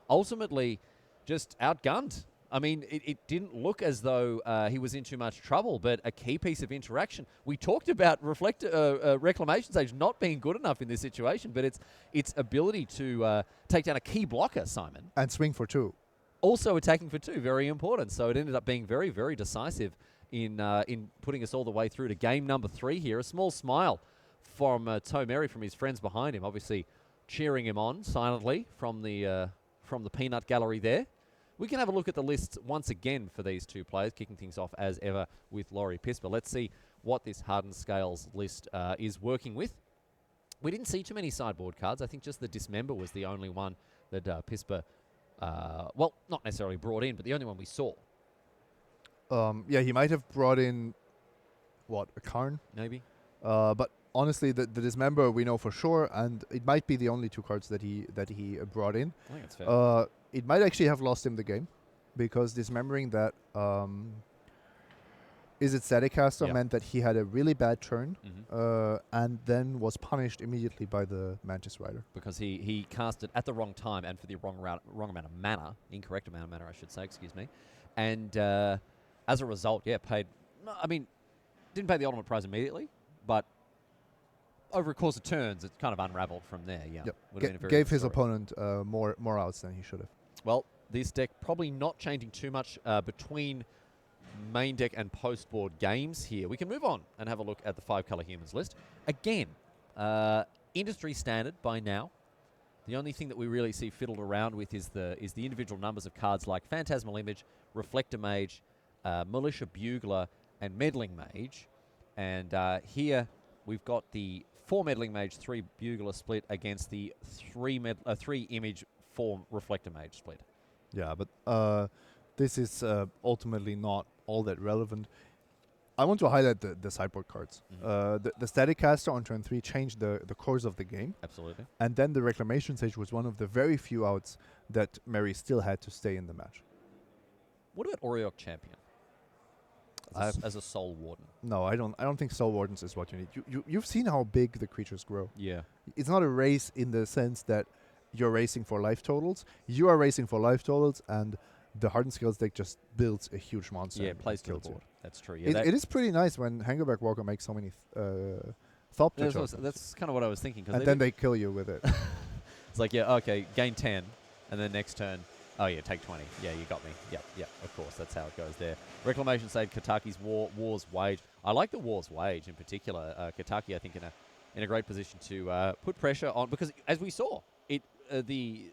ultimately just outgunned I mean, it didn't look as though he was in too much trouble, but a key piece of interaction. We talked about Reclamation Sage not being good enough in this situation, but its ability to take down a key blocker, Simon. And swing for 2. Also attacking for 2, very important. So it ended up being very, very decisive in putting us all the way through to game number 3 here. A small smile from Tomeri, from his friends behind him, obviously cheering him on silently from the peanut gallery there. We can have a look at the lists once again for these two players, kicking things off as ever with Laurie Pisper. Let's see what this Hardened Scales list is working with. We didn't see too many sideboard cards. I think just the Dismember was the only one that Pisper, well, not necessarily brought in, but the only one we saw. Yeah, he might have brought in, a Karn? Maybe. But honestly, the Dismember we know for sure, and it might be the only 2 cards that he brought in. I think that's fair. It might actually have lost him the game, because dismembering that is it Staticaster meant that he had a really bad turn, and then was punished immediately by the Mantis Rider. Because he cast it at the wrong time and for the wrong amount of mana, incorrect amount of mana, I should say, excuse me. And as a result, paid, I mean, didn't pay the ultimate prize immediately, but over a course of turns, it kind of unraveled from there, Yep. Gave his opponent more outs than he should have. Well, this deck probably not changing too much between main deck and post-board games here. We can move on and have a look at the 5-color humans list. Again, industry standard by now. The only thing that we really see fiddled around with is the individual numbers of cards like Phantasmal Image, Reflector Mage, Militia Bugler, and Meddling Mage. And here we've got the 4 Meddling Mage, 3 Bugler split against the 3 Image, 4 Reflector Mage split. Yeah, but this is ultimately not all that relevant. I want to highlight the sideboard cards. The Staticaster on turn 3 changed the course of the game. Absolutely. And then the Reclamation Sage was one of the very few outs that Mary still had to stay in the match. What about Auriok Champion as a Soul Warden? No, I don't think Soul Wardens is what you need. You've seen how big the creatures grow. Yeah. It's not a race in the sense that you're racing for life totals. You are racing for life totals, and the Hardened Scales deck just builds a huge monster. Yeah, plays to the board. That's true. Yeah, it is pretty nice when Hangerback Walker makes so many Thopter tokens. That's kind of what I was thinking. And then they kill you with it. It's like, okay, gain 10, and then next turn, take 20. Yeah, you got me. Yep, of course. That's how it goes there. Reclamation Sage, Kataki's War's Wage. I like the War's Wage in particular. Kataki, I think, in a great position to put pressure on, because as we saw, the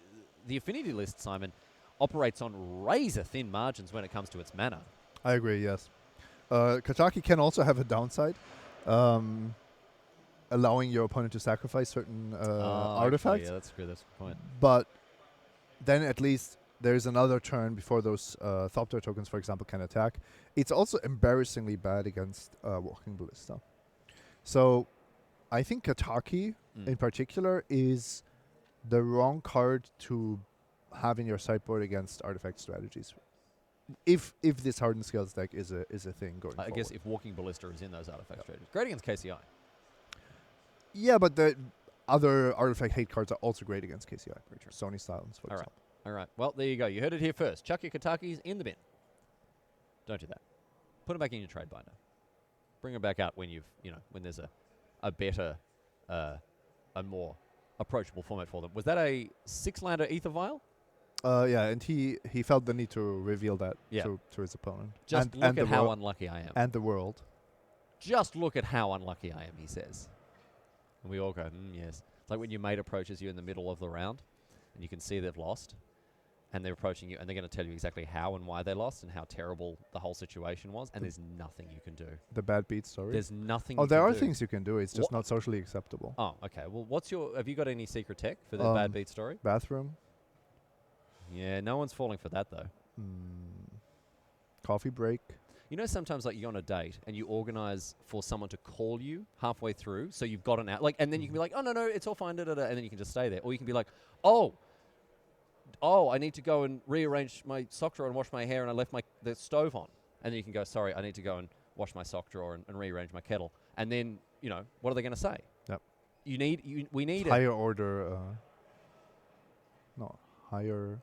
affinity list, Simon, operates on razor-thin margins when it comes to its mana. I agree, yes. Kataki can also have a downside, allowing your opponent to sacrifice certain artifacts. Yeah, that's a good point. But then at least there's another turn before those Thopter tokens, for example, can attack. It's also embarrassingly bad against Walking Ballista. So I think Kataki, in particular, is the wrong card to have in your sideboard against artifact strategies. If this Hardened Scales deck is a thing going forward. I guess if Walking Ballista is in those artifact strategies. Great against KCI. Yeah, but the other artifact hate cards are also great against KCI. Sony Silence, for example. All right. Well, there you go. You heard it here first. Chuck your Katakis in the bin. Don't do that. Put them back in your trade binder. Bring them back out when when there's a better, a more approachable format for them. Was that a 6-lander Ether Vial? Yeah, and he felt the need to reveal that to his opponent. Just look at how unlucky I am. And the world. Just look at how unlucky I am, he says. And we all go, yes. It's like when your mate approaches you in the middle of the round, and you can see they've lost, and they're approaching you, and they're going to tell you exactly how and why they lost and how terrible the whole situation was, and there's nothing you can do. The bad beat story? There's nothing you can do. Oh, there are do. things you can do. It's just not socially acceptable. Oh, okay. Well, have you got any secret tech for the bad beat story? Bathroom. Yeah, no one's falling for that, though. Coffee break. You know, sometimes like you're on a date and you organize for someone to call you halfway through, so you've got an out, and then you can be like, oh, no, it's all fine, and then you can just stay there. Or you can be like, oh, I need to go and rearrange my sock drawer and wash my hair, and I left the stove on. And then you can go, sorry, I need to go and wash my sock drawer and rearrange my kettle. And then, what are they going to say? Yep. We need higher order, higher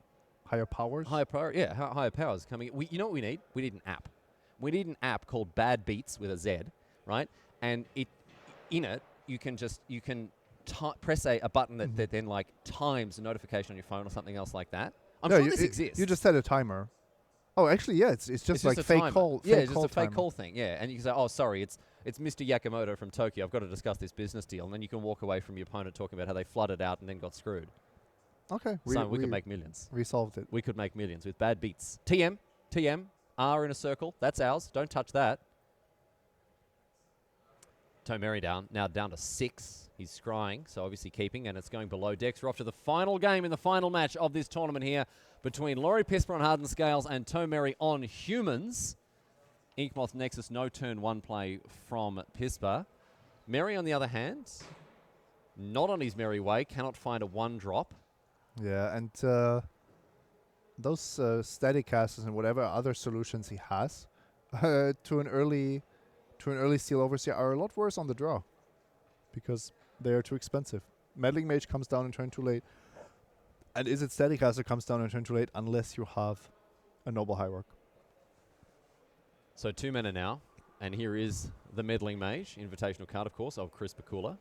higher powers. Higher power, yeah, higher powers coming in. You know what we need? We need an app. We need an app called Bad Beats with a Z, right? And in it, you can press a button that then like times a notification on your phone or something else like that. I'm sure this exists. You just set a timer. Oh, actually, yeah, it's just like fake timer. call. Yeah, fake it's call just a fake timer. call thing. Yeah, and you can say, "Oh, sorry, it's Mr. Yakamoto from Tokyo. I've got to discuss this business deal," and then you can walk away from your opponent talking about how they flooded out and then got screwed. Okay, So we could make millions. We solved it. We could make millions with Bad Beats. TM, R in a circle. That's ours. Don't touch that. Tomeri now down to 6. He's scrying, so obviously keeping, and it's going below decks. We're off to the final game in the final match of this tournament here between Laurie Pisper on Hardened Scales and Tomeri on Humans. Inkmoth Nexus, no turn 1 play from Pisper. Meri, on the other hand, not on his merry way, cannot find a 1-drop. Yeah, and those static casters and whatever other solutions he has to an early Steel Overseer are a lot worse on the draw because they are too expensive. Meddling Mage comes down in turn too late, and Izzet Static Caster comes down in turn too late unless you have a Noble Hierarch. So 2 mana now, and here is the Meddling Mage, invitational card, of course, of Chris Bakula.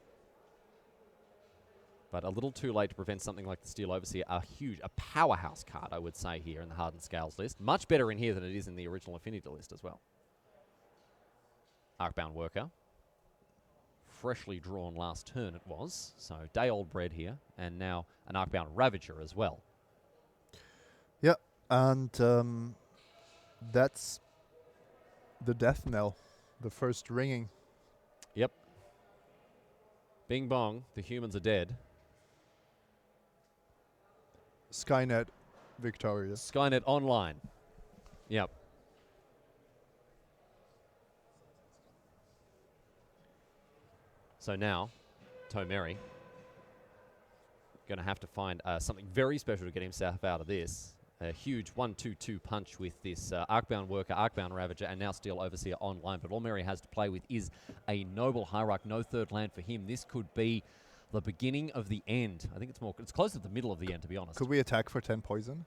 But a little too late to prevent something like the Steel Overseer, a powerhouse card, I would say, here in the Hardened Scales list. Much better in here than it is in the original Affinity list as well. Arcbound Worker. Freshly drawn last turn it was, so day-old bread here, and now an Arcbound Ravager as well. Yeah, and that's the death knell, the first ringing. Yep. Bing bong, the humans are dead. Skynet victorious. Skynet online. Yep. So now, Tomeri going to have to find something very special to get himself out of this. A huge 1-2-2 punch with this Arcbound Worker, Arcbound Ravager, and now Steel Overseer online. But all Meri has to play with is a Noble Hierarch. No third land for him. This could be the beginning of the end. I think it's close to the middle of the end, to be honest. Could we attack for 10 poison?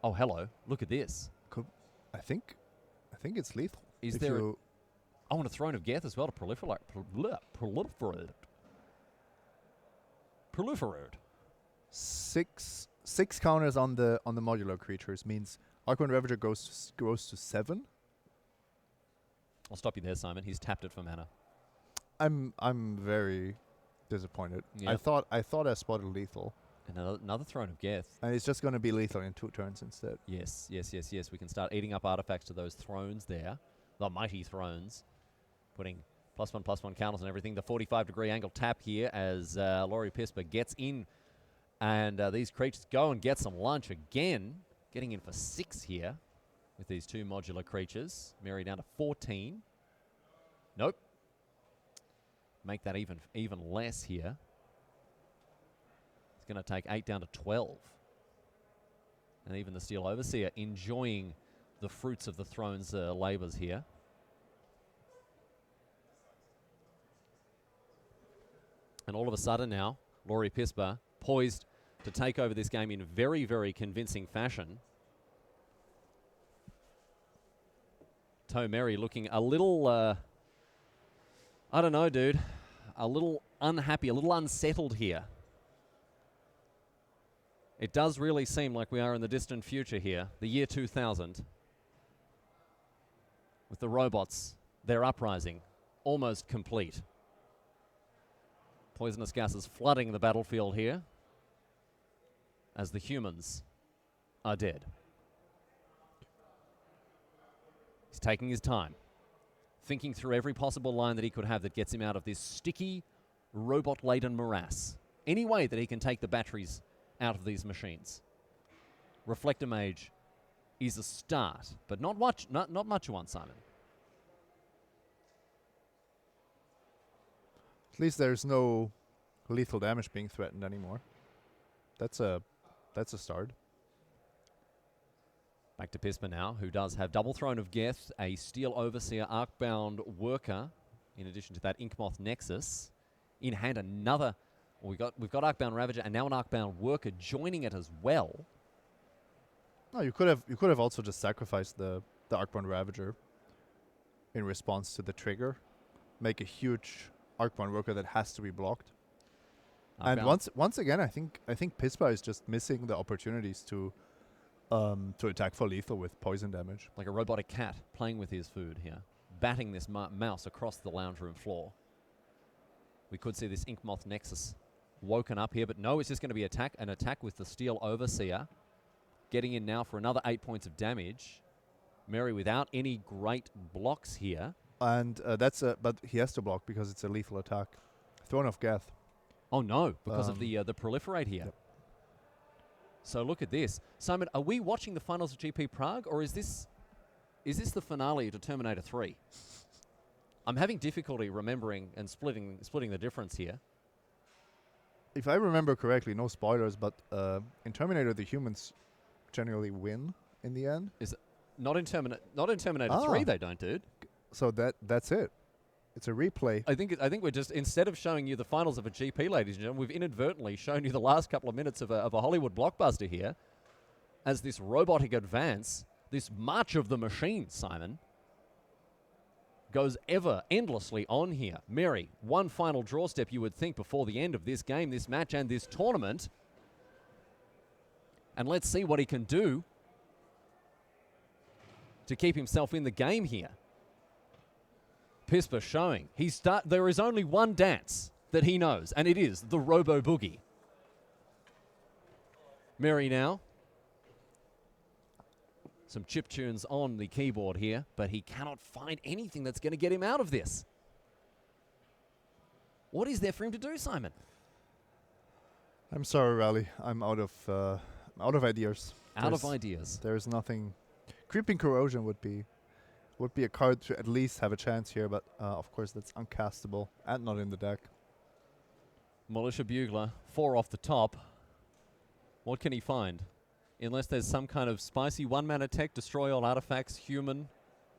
Oh, hello. Look at this. I think it's lethal. Is there... I want a Throne of Geth as well to proliferate. Proliferate. Six counters on the modular creatures means Arcbound Ravager goes to 7. I'll stop you there, Simon. He's tapped it for mana. I'm very disappointed. Yep. I thought I spotted lethal. And another Throne of Geth. And it's just going to be lethal in 2 turns instead. Yes. We can start eating up artifacts to those thrones there. The mighty thrones. Putting +1/+1 counters and everything. The 45-degree angle tap here as Laurie Pisper gets in. And these creatures go and get some lunch again. Getting in for 6 here with these 2 modular creatures. Meri down to 14. Nope. Make that even less here. It's going to take 8 down to 12. And even the Steel Overseer enjoying the fruits of the throne's labours here. And all of a sudden now, Laurie Pisper poised to take over this game in very, very convincing fashion. Tomeri looking a little, I don't know, dude. A little unhappy, a little unsettled here. It does really seem like we are in the distant future here, the year 2000. With the robots, their uprising, almost complete. Poisonous gases flooding the battlefield here as the humans are dead. He's taking his time, thinking through every possible line that he could have that gets him out of this sticky, robot-laden morass. Any way that he can take the batteries out of these machines. Reflector Mage is a start, but not much you want, Simon. At least there's no lethal damage being threatened anymore. That's a start. Back to Pisper now, who does have double Throne of Geth, a Steel Overseer, Arcbound Worker, in addition to that Inkmoth Nexus. In hand another, well, we've got Arcbound Ravager and now an Arcbound Worker joining it as well. No, you could have also just sacrificed the Arcborn Ravager in response to the trigger, make a huge Arcborn Worker that has to be blocked. And once again, I think Pispa is just missing the opportunities to attack for lethal with poison damage. Like a robotic cat playing with his food here, batting this mouse across the lounge room floor. We could see this Inkmoth Nexus woken up here, but no, it's just going to be an attack with the Steel Overseer. Getting in now for another 8 points of damage. Mary without any great blocks here. And but he has to block because it's a lethal attack. Throne of Geth. Oh no, because of the proliferate here. Yep. So look at this. Simon, are we watching the finals of GP Prague, or is this the finale to Terminator 3? I'm having difficulty remembering and splitting the difference here. If I remember correctly, no spoilers, but in Terminator the humans generally win in the end. Is it not in Terminator 3 they don't, dude. So that's it. It's a replay. I think we're just, instead of showing you the finals of a GP, ladies and gentlemen, we've inadvertently shown you the last couple of minutes of a Hollywood blockbuster here, as this robotic advance, this march of the machine, Simon, goes ever endlessly on here. Mary, one final draw step you would think before the end of this game, this match, and this tournament. And let's see what he can do to keep himself in the game here. Pispa showing there is only one dance that he knows, and it is the Robo Boogie. Mary now. Some chip tunes on the keyboard here, but he cannot find anything that's going to get him out of this. What is there for him to do, Simon? I'm sorry, Rally. I'm out of ideas. Out of ideas. There's nothing. Creeping Corrosion would be a card to at least have a chance here, but of course that's uncastable and not in the deck. Militia Bugler, 4 off the top. What can he find? Unless there's some kind of spicy 1-mana tech, destroy all artifacts, human,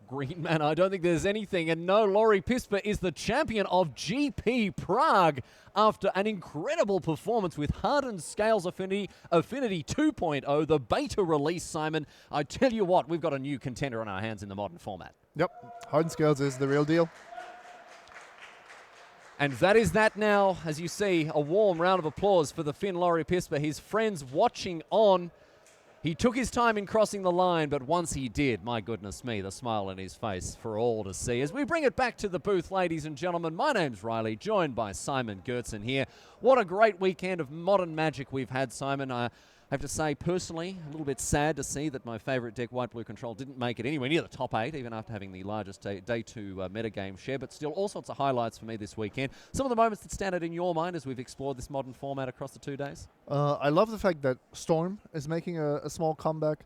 green mana. I don't think there's anything. And no, Laurie Pispa is the champion of GP Prague after an incredible performance with Hardened Scales Affinity 2.0, the beta release, Simon. I tell you what, we've got a new contender on our hands in the modern format. Yep, Hardened Scales is the real deal. And that is that now. As you see, a warm round of applause for the Finn Laurie Pispa. His friends watching on. He took his time in crossing the line, but once he did, my goodness me, the smile on his face for all to see. As we bring it back to the booth, ladies and gentlemen, my name's Riley, joined by Simon Gertzen here. What a great weekend of modern Magic we've had, Simon. I have to say, personally, a little bit sad to see that my favourite deck, White Blue Control, didn't make it anywhere near the top 8, even after having the largest day 2 metagame share, but still all sorts of highlights for me this weekend. Some of the moments that stand out in your mind as we've explored this modern format across the 2 days? I love the fact that Storm is making a small comeback.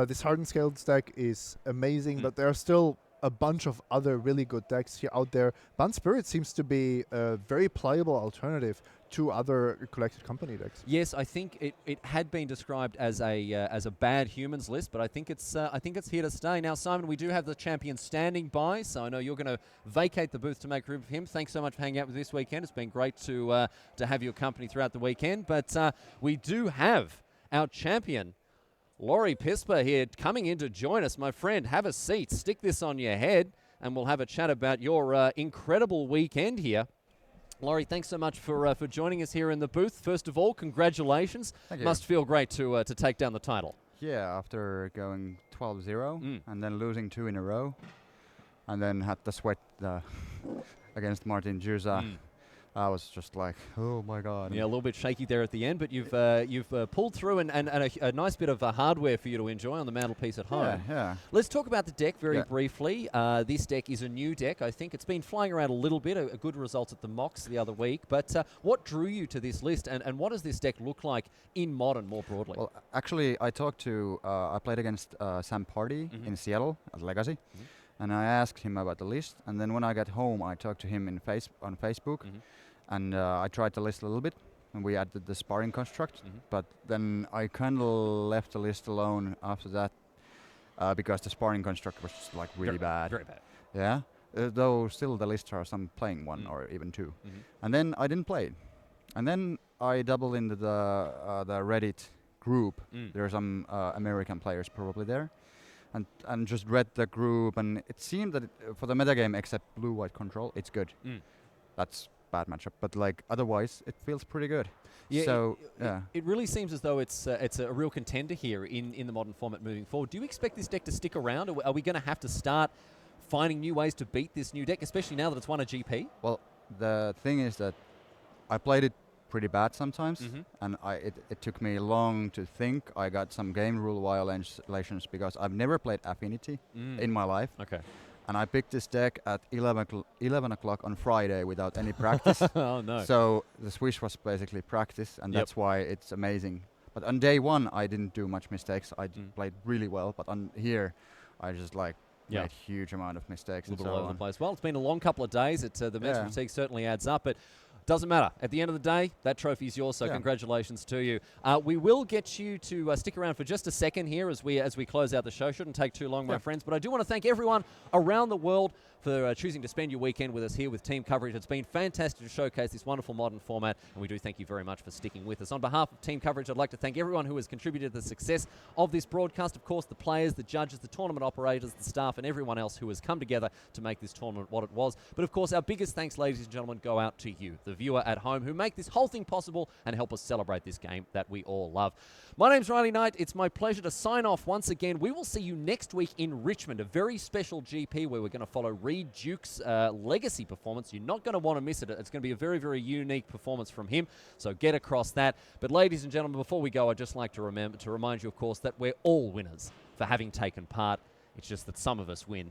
This Hardened Scales deck is amazing, but there are still a bunch of other really good decks here out there. Band Spirit seems to be a very pliable alternative to other Collected Company decks. Yes, I think it had been described as a bad humans list, but I think it's here to stay. Now, Simon, we do have the champion standing by, so I know you're going to vacate the booth to make room for him. Thanks so much for hanging out with me this weekend. It's been great to have your company throughout the weekend, but we do have our champion, Laurie Pispa, here coming in to join us. My friend, have a seat, stick this on your head, and we'll have a chat about your incredible weekend here. Laurie, thanks so much for joining us here in the booth. First of all, congratulations. Thank you. Must feel great to take down the title. Yeah, after going 12-0 and then losing 2 in a row, and then had to sweat against Martin Juza. I was just like, oh my God. Yeah, a little bit shaky there at the end, but you've pulled through and a nice bit of hardware for you to enjoy on the mantelpiece at home. Yeah. Let's talk about the deck very briefly. This deck is a new deck. I think it's been flying around a little bit, a good result at the Mox the other week. But what drew you to this list, and what does this deck look like in Modern more broadly? Well, actually, I played against Sam Party in Seattle at Legacy, and I asked him about the list. And then when I got home, I talked to him on Facebook. And I tried the list a little bit, and we added the sparring construct. But then I kind of left the list alone after that because the sparring construct was just like really bad. Very bad. Yeah, though still the lists are some playing 1 or even 2. And then I didn't play it. And then I doubled into the Reddit group. There are some American players probably there, and just read the group, and it seemed that for the metagame, except blue-white control, it's good. That's bad matchup, but like otherwise, it feels pretty good. Yeah, So it really seems as though it's a real contender here in the modern format moving forward. Do you expect this deck to stick around, or are we going to have to start finding new ways to beat this new deck, especially now that it's won a GP? Well, the thing is that I played it pretty bad sometimes, and it took me long to think. I got some game rule violations because I've never played Affinity in my life. Okay. And I picked this deck at 11 o'clock on Friday without any practice. Oh, no. So the Swish was basically practice, and that's why it's amazing. But on day one, I didn't do much mistakes. I played really well, but on here, I just like made huge amount of mistakes. A little and bit so all over on. the place. Well, it's been a long couple of days. The mental fatigue certainly adds up, but doesn't matter. At the end of the day, that trophy is yours, so congratulations to you. We will get you to stick around for just a second here as we close out the show. Shouldn't take too long, my friends, but I do want to thank everyone around the world for choosing to spend your weekend with us here with Team Coverage. It's been fantastic to showcase this wonderful modern format, and we do thank you very much for sticking with us. On behalf of Team Coverage, I'd like to thank everyone who has contributed to the success of this broadcast. Of course, the players, the judges, the tournament operators, the staff, and everyone else who has come together to make this tournament what it was. But of course, our biggest thanks, ladies and gentlemen, go out to you, the viewer at home, who make this whole thing possible and help us celebrate this game that we all love. My name's Riley Knight. It's my pleasure to sign off once again. We will see you next week in Richmond, a very special GP where we're going to follow Reed Duke's legacy performance. You're not going to want to miss it. It's going to be a very, very unique performance from him, so get across that. But ladies and gentlemen, before we go, I'd just like to remind you, of course, that we're all winners for having taken part. It's just that some of us win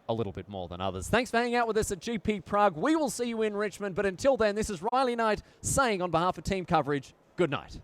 a little bit more than others. Thanks for hanging out with us at GP Prague. We will see you in Richmond, but until then, this is Riley Knight saying on behalf of Team Coverage, good night.